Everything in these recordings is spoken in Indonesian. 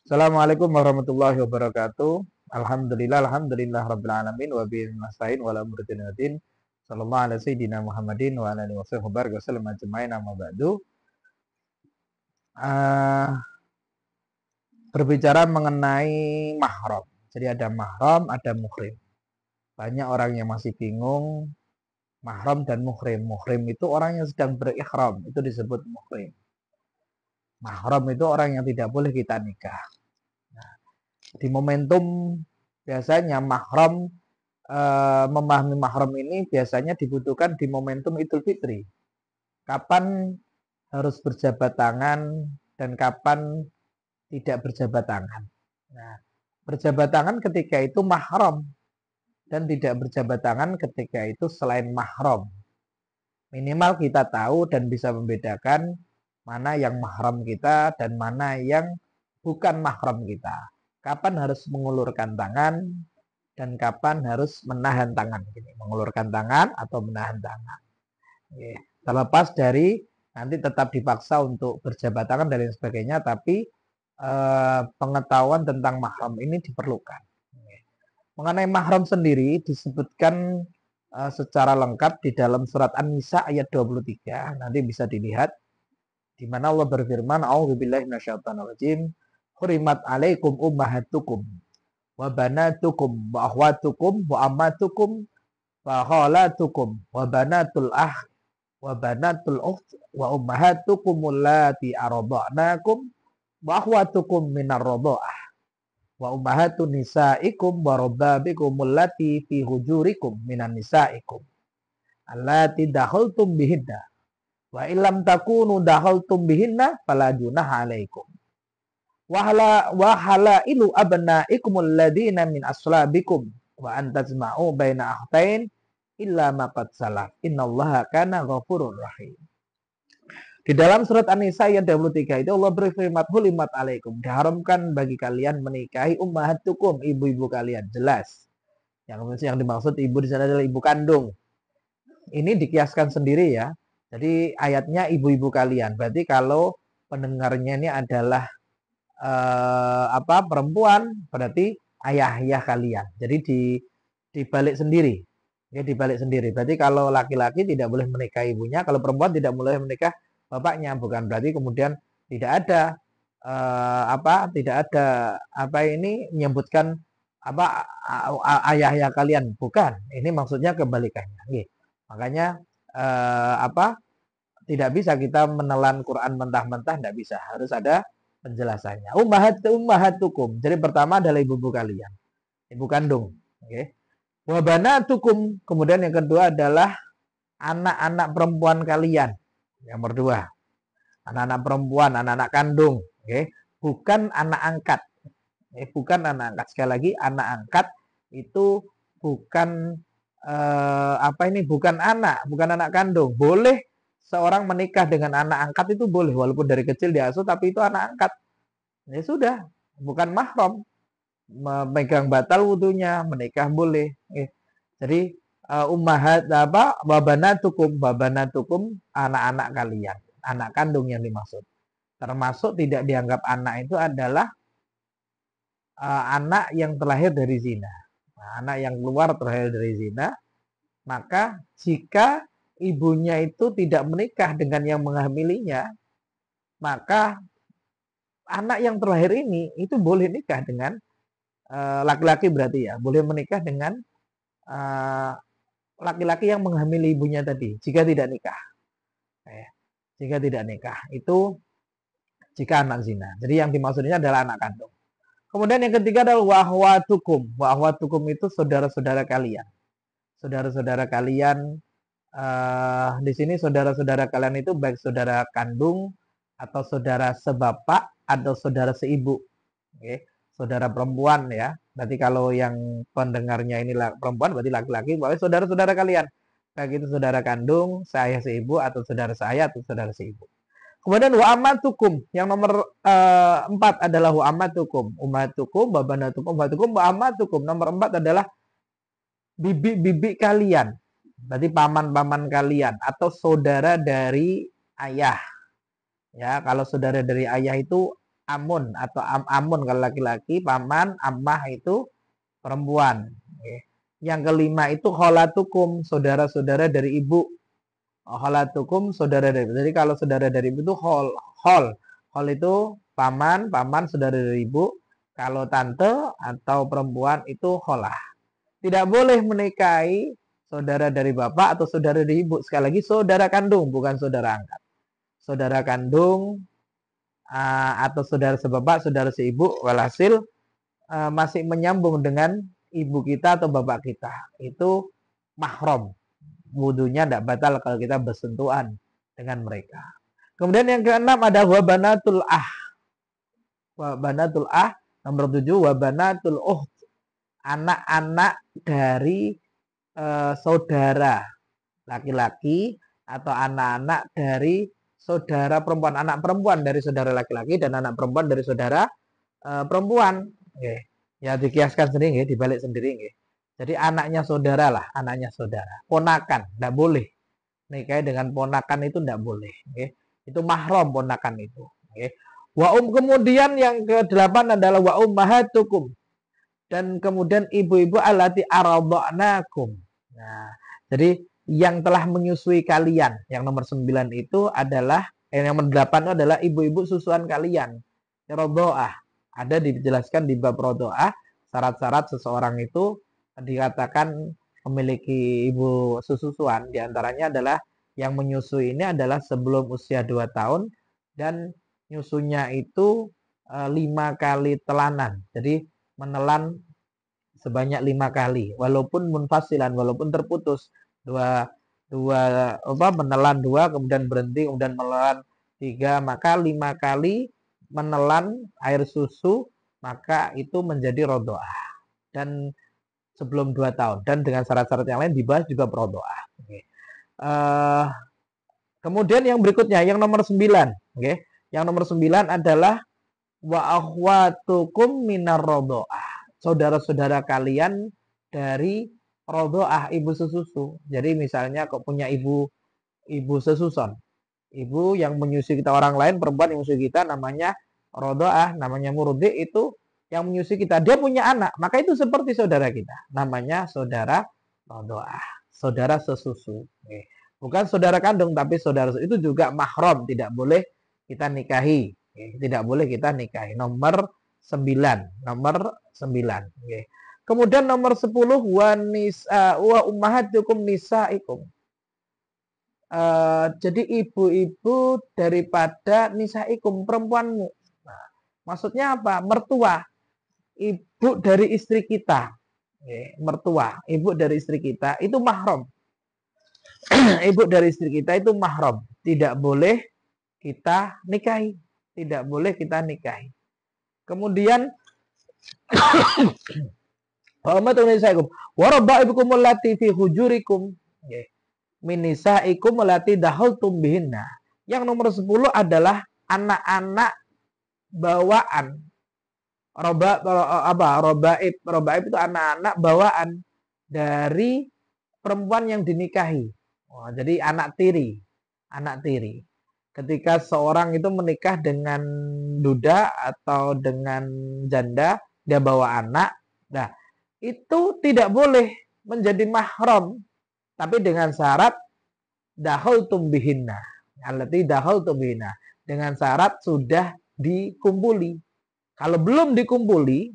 Assalamualaikum warahmatullahi wabarakatuh. Alhamdulillah rabbil alamin wa bihi nasta'in wa la murtinatin. Sallallahu alaihi sayyidina Muhammadin wa ala alihi wasallam ajma'in amma ba'du. Berbicara mengenai mahram. Jadi ada mahram, ada muhrim. Banyak orang yang masih bingung mahram dan muhrim. Muhrim itu orang yang sedang berikhram, itu disebut muhrim. Mahram itu orang yang tidak boleh kita nikah. Di momentum biasanya mahram, memahami mahram ini biasanya dibutuhkan di momentum Idul Fitri. Kapan harus berjabat tangan dan kapan tidak berjabat tangan. Nah, berjabat tangan ketika itu mahram dan tidak berjabat tangan ketika itu selain mahram. Minimal kita tahu dan bisa membedakan mana yang mahram kita dan mana yang bukan mahram kita. Kapan harus mengulurkan tangan dan kapan harus menahan tangan. Mengulurkan tangan atau menahan tangan. Terlepas dari nanti tetap dipaksa untuk berjabat tangan dan lain sebagainya, tapi pengetahuan tentang mahram ini diperlukan. Mengenai mahram sendiri disebutkan secara lengkap di dalam surat An-Nisa ayat 23. Nanti bisa dilihat di mana Allah berfirman, A'udzubillahi minasyaitonirrajim. Hurimat alaikum ummahatukum wa banatukum wa akhwatukum wa ammatukum wa khalatukum wa banatul wa banatul ukht wa ummahatukum allati arda'nakum wa akhwatukum minar radha'ah wa ummahatun nisaikum wa rabbabikum allati fi hujurikum minan nisaikum allati dakhaltum bihinna wa illam takunu dakhaltum bihinna fala junaha alaikum wa halailu abnaikum alladina min aslabikum wa antazma'u baina akhtain illa ma qad salaf innallaha kana ghafurur rahim. Di dalam surat An-Nisa ayat 23 itu Allah berfirman, hulimat alaikum, diharamkan bagi kalian menikahi ummahatukum, ibu-ibu kalian. Jelas yang dimaksud ibu di sana adalah ibu kandung. Ini dikiaskan sendiri ya. Jadi ayatnya ibu-ibu kalian. Berarti kalau pendengarnya ini adalah perempuan, berarti ayah-ayah kalian. Jadi dibalik sendiri. Ya, dibalik sendiri. Berarti kalau laki-laki tidak boleh menikah ibunya, kalau perempuan tidak boleh menikah bapaknya. Bukan berarti kemudian tidak ada menyebutkan ayah-ayah kalian. Bukan. Ini maksudnya kebalikannya. Makanya tidak bisa kita menelan Quran mentah-mentah, tidak bisa. Harus ada penjelasannya. Ummahatukum. Jadi pertama adalah ibu-ibu kalian. Ibu kandung. Oke. Wa banatukum. Kemudian yang kedua adalah anak-anak perempuan kalian. Yang kedua. Anak-anak perempuan, anak-anak kandung. Oke. Bukan anak angkat. Bukan anak angkat. Sekali lagi, anak angkat itu bukan bukan anak, bukan anak kandung. Boleh seorang menikah dengan anak angkat itu boleh, walaupun dari kecil diasuh, tapi itu anak angkat. Ya sudah, bukan mahram. Memegang batal wudunya, menikah boleh. Jadi babanatukum anak-anak kalian, anak kandung yang dimaksud. Termasuk tidak dianggap anak itu adalah anak yang terlahir dari zina. Nah, anak yang keluar terlahir dari zina, maka jika ibunya itu tidak menikah dengan yang menghamilinya, maka anak yang terlahir ini itu boleh nikah dengan laki-laki, berarti ya, boleh menikah dengan laki-laki yang menghamili ibunya tadi, jika tidak nikah. Jika tidak nikah, itu jika anak zina. Jadi yang dimaksudnya adalah anak kandung. Kemudian yang ketiga adalah wahwatukum. Wahwatukum itu saudara-saudara kalian. Saudara-saudara kalian, di sini saudara-saudara kalian itu baik saudara kandung atau saudara sebapak atau saudara seibu. Oke. Saudara perempuan ya. Berarti kalau yang pendengarnya ini perempuan berarti laki-laki, berarti saudara-saudara kalian. Baik itu saudara kandung, saya seibu atau saudara saya atau saudara seibu. Kemudian wa ammatukum, yang nomor 4 adalah wa ammatukum, ummatukum, babanatukum, ummatukum, wa ammatukum. Nomor 4 adalah bibi-bibi kalian. Berarti paman-paman kalian atau saudara dari ayah. Ya, kalau saudara dari ayah itu amun atau amun kalau laki-laki, paman, ammah itu perempuan. Oke. Yang kelima itu kholatukum, saudara-saudara dari ibu. Kholatukum, saudara dari ibu. Jadi kalau saudara dari ibu itu khol. Khol itu paman, paman saudara dari ibu. Kalau tante atau perempuan itu kholah. Tidak boleh menikahi saudara dari bapak atau saudara dari ibu. Sekali lagi saudara kandung, bukan saudara angkat. Saudara kandung atau saudara sebapak, saudara seibu, walhasil masih menyambung dengan ibu kita atau bapak kita. Itu mahram. Wudunya tidak batal kalau kita bersentuhan dengan mereka. Kemudian yang keenam ada wabanatul ah. Wabanatul ah. Nomor 7 wabanatul uht. Anak-anak dari saudara laki-laki atau anak-anak dari saudara perempuan, anak perempuan dari saudara laki-laki dan anak perempuan dari saudara perempuan. Oke. Ya dikiaskan sendiri, dibalik sendiri. Jadi anaknya saudara lah, anaknya saudara. Ponakan, tidak boleh. Nikah dengan ponakan itu tidak boleh. Itu mahram ponakan itu. Kemudian yang ke-8 adalah wa ummahatukum. Dan kemudian ibu-ibu allati aradhanakum. Nah, jadi yang telah menyusui kalian, yang nomor 9 itu adalah yang nomor 8 itu adalah ibu-ibu susuan kalian. Radha'ah. Ada dijelaskan di bab radha'ah, syarat-syarat seseorang itu dikatakan memiliki ibu susuan. Di antaranya adalah yang menyusui ini adalah sebelum usia 2 tahun dan nyusunya itu 5 kali telanan. Jadi menelan sebanyak 5 kali walaupun munfasilan, walaupun terputus menelan 2 kemudian berhenti kemudian menelan 3, maka 5 kali menelan air susu maka itu menjadi radha'ah dan sebelum 2 tahun dan dengan syarat-syarat yang lain dibahas juga radha'ah. Kemudian yang berikutnya yang nomor 9, yang nomor 9 adalah wa akhwatukum minar radha'ah. Saudara-saudara kalian dari radha'ah, ibu sesusu. Jadi misalnya kok punya ibu sesuson. Ibu yang menyusui kita, orang lain perempuan yang menyusui kita namanya radha'ah, namanya murdi, itu yang menyusui kita. Dia punya anak, maka itu seperti saudara kita. Namanya saudara radha'ah, saudara sesusu. Bukan saudara kandung tapi saudara itu juga mahram, tidak boleh kita nikahi. Tidak boleh kita nikahi. Nomor 9. Kemudian nomor 10 wa ummahatukum nisaikum. Jadi ibu-ibu daripada nisaikum, perempuanmu. Nah, maksudnya apa? Mertua. Ibu dari istri kita. Mertua, ibu dari istri kita itu mahram. Ibu dari istri kita itu mahram. Tidak boleh kita nikahi. Tidak boleh kita nikahi. Kemudian warabaibukum allati fi hujurikum min nisaikum allati dahaltum bihinna. Yang nomor 10 adalah anak-anak bawaan. Robaib itu anak-anak bawaan dari perempuan yang dinikahi. Jadi anak tiri. Ketika seorang itu menikah dengan duda atau dengan janda, dia bawa anak. Nah, itu tidak boleh menjadi mahram, tapi dengan syarat dahaltum bihinna. Allati dahaltum bihinna. Dengan syarat sudah dikumpuli. Kalau belum dikumpuli,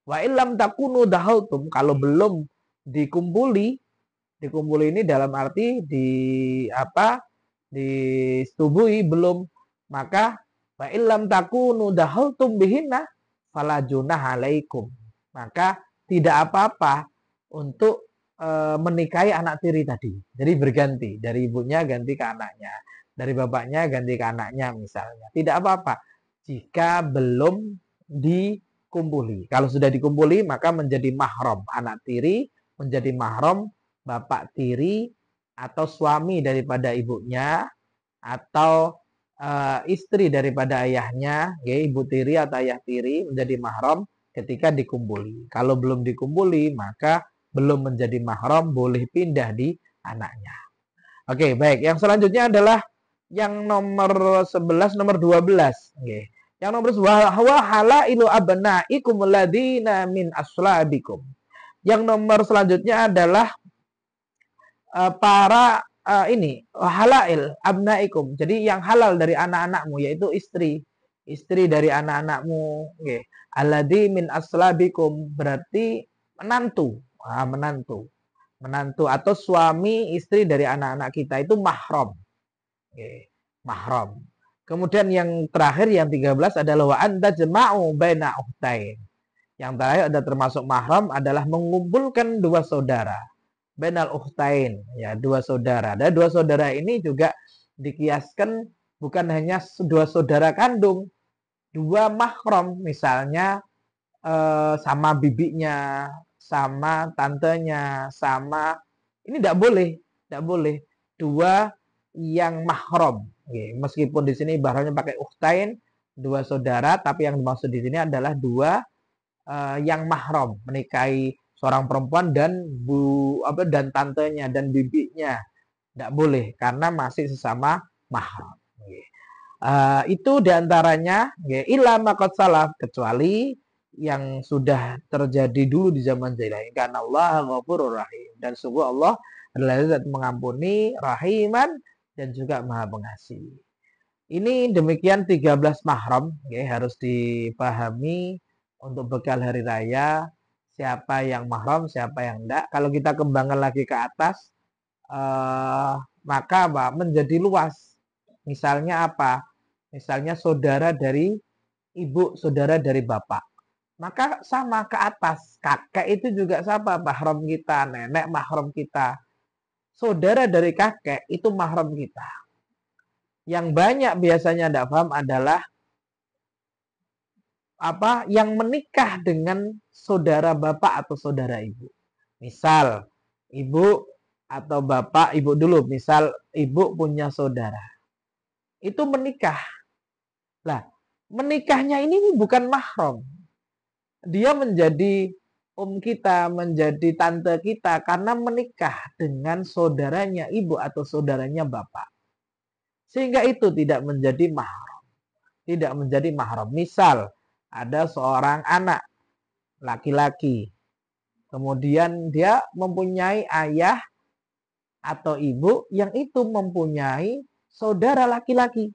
wa illam takunu dahaltum, kalau belum dikumpuli ini dalam arti disetubui belum, maka wa illam takunu dahaltum bihinna fala junah alaikum, maka tidak apa-apa untuk menikahi anak tiri tadi. Jadi berganti, dari ibunya ganti ke anaknya, dari bapaknya ganti ke anaknya misalnya. Tidak apa-apa jika belum dikumpuli. Kalau sudah dikumpuli maka menjadi mahram anak tiri, menjadi mahram bapak tiri atau suami daripada ibunya atau istri daripada ayahnya, ibu tiri atau ayah tiri menjadi mahram ketika dikumpuli. Kalau belum dikumpuli maka belum menjadi mahram, boleh pindah di anaknya. Oke, baik. Yang selanjutnya adalah yang nomor 11, nomor 12. Yang nomor 11, wa halailu abnaikum alladziina min aslabikum. Yang nomor selanjutnya adalah para ini halail abnaikum. Jadi yang halal dari anak-anakmu yaitu istri. Istri dari anak-anakmu, nggih. Alladzi min aslabikum berarti menantu. Menantu. Menantu atau suami istri dari anak-anak kita itu mahram. Nggih, mahram. Kemudian yang terakhir yang 13 adalah wa anta jama'u baina ukhtain. Yang terakhir ada termasuk mahram adalah mengumpulkan dua saudara. Bainal ukhtain, ya dua saudara. Dan dua saudara ini juga dikiaskan bukan hanya dua saudara kandung, dua mahram, misalnya sama bibinya, sama tantenya, sama ini tidak boleh dua yang mahram. Meskipun di sini bahasanya pakai ukhtain, dua saudara, tapi yang dimaksud di sini adalah dua yang mahram, menikahi seorang perempuan dan dan tantenya dan bibinya. Tidak boleh karena masih sesama mahram. Itu diantaranya illa maqad salaf, kecuali yang sudah terjadi dulu di zaman jahiliyah. Karena Allah Ghafurur Rahim, dan sungguh Allah adalah zat mengampuni, rahiman, dan juga maha pengasih. Ini demikian 13 mahram, harus dipahami untuk bekal hari raya, siapa yang mahram, siapa yang enggak. Kalau kita kembangkan lagi ke atas, maka menjadi luas. Misalnya apa? Misalnya saudara dari ibu, saudara dari bapak. Maka sama ke atas, kakek itu juga sama, mahram kita, nenek mahram kita. Saudara dari kakek itu mahram kita. Yang banyak biasanya tidak paham adalah yang menikah dengan saudara bapak atau saudara ibu. Misal ibu atau bapak, ibu dulu, misal ibu punya saudara. Itu menikah. Lah, menikahnya ini bukan mahram. Dia menjadi kita, menjadi tante kita karena menikah dengan saudaranya ibu atau saudaranya bapak. Sehingga itu tidak menjadi mahram. Tidak menjadi mahram. Misal ada seorang anak laki-laki, kemudian dia mempunyai ayah atau ibu yang itu mempunyai saudara laki-laki.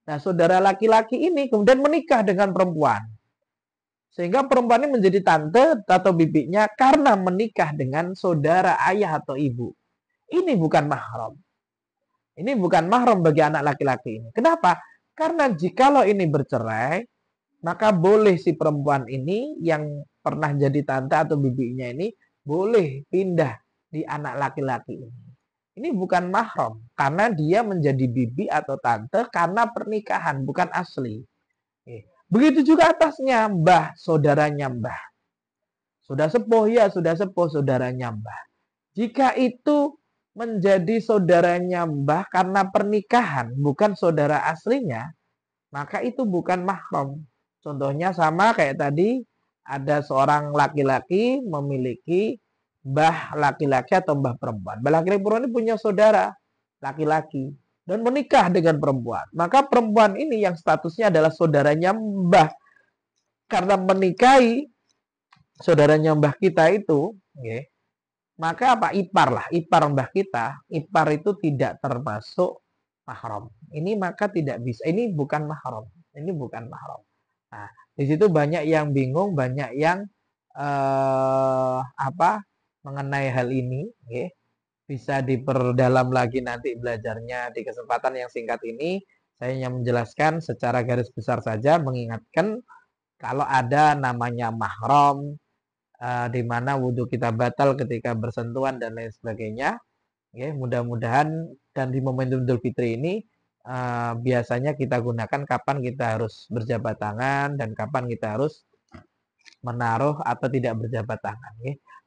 Nah, saudara laki-laki ini kemudian menikah dengan perempuan. Sehingga perempuan ini menjadi tante atau bibinya karena menikah dengan saudara ayah atau ibu. Ini bukan mahram. Ini bukan mahram bagi anak laki-laki ini. Kenapa? Karena jikalau ini bercerai, maka boleh si perempuan ini yang pernah jadi tante atau bibinya ini boleh pindah di anak laki-laki ini. Ini bukan mahram karena dia menjadi bibi atau tante karena pernikahan, bukan asli. Begitu juga atasnya, mbah, saudaranya mbah. Sudah sepuh, ya sudah sepuh, saudaranya mbah. Jika itu menjadi saudaranya mbah karena pernikahan, bukan saudara aslinya, maka itu bukan mahram. Contohnya sama kayak tadi, ada seorang laki-laki memiliki mbah laki-laki atau mbah perempuan. Mbah laki-laki perempuan ini punya saudara laki-laki dan menikah dengan perempuan. Maka perempuan ini yang statusnya adalah saudaranya mbah karena menikahi saudaranya mbah kita itu, maka ipar lah, ipar mbah kita, ipar itu tidak termasuk mahram. Ini maka tidak bisa. Ini bukan mahram. Ini bukan mahram. Nah, di situ banyak yang bingung, banyak yang mengenai hal ini, bisa diperdalam lagi nanti belajarnya. Di kesempatan yang singkat ini saya hanya menjelaskan secara garis besar saja, mengingatkan kalau ada namanya mahram, di mana wudhu kita batal ketika bersentuhan dan lain sebagainya. Mudah-mudahan dan di momentum Idul Fitri ini biasanya kita gunakan kapan kita harus berjabat tangan dan kapan kita harus menaruh atau tidak berjabat tangan.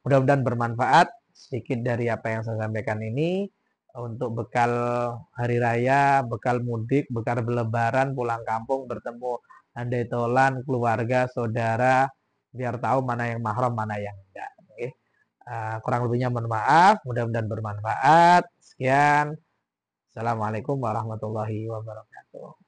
Mudah-mudahan bermanfaat sedikit dari apa yang saya sampaikan ini untuk bekal hari raya, bekal mudik, bekal berlebaran, pulang kampung, bertemu andai tolan, keluarga, saudara, biar tahu mana yang mahram, mana yang enggak. Kurang lebihnya mohon maaf, mudah-mudahan bermanfaat. Sekian. Assalamualaikum warahmatullahi wabarakatuh.